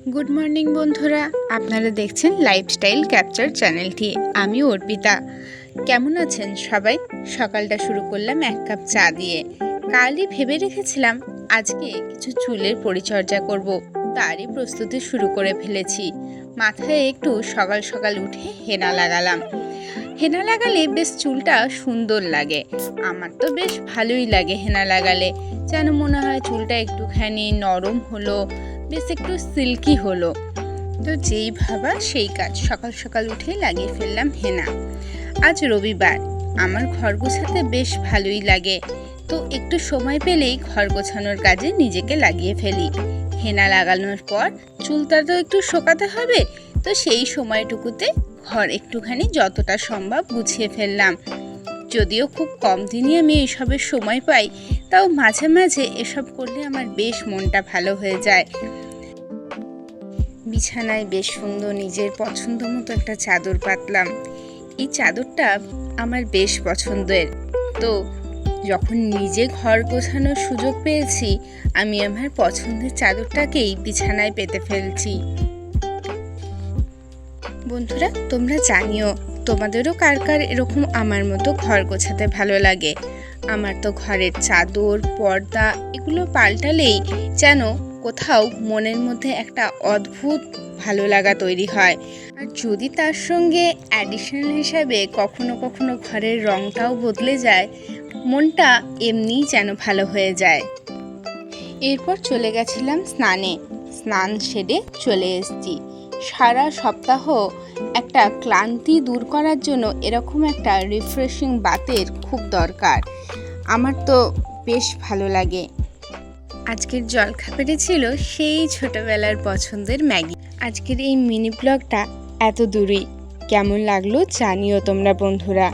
Good morning বন্ধুরা, আপনারা দেখছেন লাইফস্টাইল ক্যাপচার চ্যানেলটি। আমি অর্পিতা। কেমন আছেন সবাই? সকালটা শুরু করলাম এক কাপ চা দিয়ে। কালই ভেবে রেখেছিলাম আজকে কিছু চুলের পরিচর্যা করব, তারই প্রস্তুতি শুরু করে ফেলেছি। মাথায় একটু সকাল সকাল উঠে হেনা লাগালাম। হেনা লাগালে বেশ চুলটা সুন্দর লাগে। আমার তো বেশ ভালোই লাগে হেনা লাগালে, যেন মনে হয় চুলটা একটুখানি নরম হলো, বেশ একটু সিল্কি হলো। তো যেই ভাবা সেই কাজ, সকাল সকাল উঠে লাগিয়ে ফেললাম হেনা। আজ রবিবার, আমার ঘর গোছাতে বেশ ভালোই লাগে, তো একটু সময় পেলেই ঘর গোছানোর কাজে নিজেকে লাগিয়ে ফেলি। হেনা লাগানোর পর চুলটা তো একটু শোকাতে হবে, তো সেই সময়টুকুতে ঘর একটুখানি যতটা সম্ভব গুছিয়ে ফেললাম। যদিও খুব কম দিনই আমি এসবের সময় পাই, তাও মাঝে মাঝে এসব করলে আমার বেশ মনটা ভালো হয়ে যায়। বিছানায় বেশ সুন্দর নিজের পছন্দ মতো একটা চাদর পাতলাম। এই চাদরটা আমার বেশ পছন্দের, তো যখন নিজে ঘর গোছানোর সুযোগ পেয়েছি, আমি আমার পছন্দের চাদরটাকেই বিছানায় পেতে ফেলছি। বন্ধুরা, তোমরা জানিও তোমাদেরও কার কার এরকম আমার মতো ঘর গোছাতে ভালো লাগে। আমার তো ঘরের চাদর, পর্দা এগুলো পাল্টালেই যেন কোথাও মনের মধ্যে একটা অদ্ভুত ভালো লাগা তৈরি হয়। আর যদি তার সঙ্গে অ্যাডিশনাল হিসাবে কখনো কখনো ঘরের রঙটাও বদলে যায়, মনটা এমনিই যেন ভালো হয়ে যায়। এরপর চলে গেছিলাম স্নানে। স্নান সেরে চলে এসেছি। সারা সপ্তাহ একটা ক্লান্তি দূর করার জন্য এরকম একটা রিফ্রেশিং বাতের খুব দরকার। আমার তো বেশ ভালো লাগে। আজকের জলখাবারে ছিল সেই ছোটবেলার পছন্দের ম্যাগি। আজকের এই মিনি ব্লগটা এত দূরই। কেমন লাগলো জানিও তোমরা বন্ধুরা।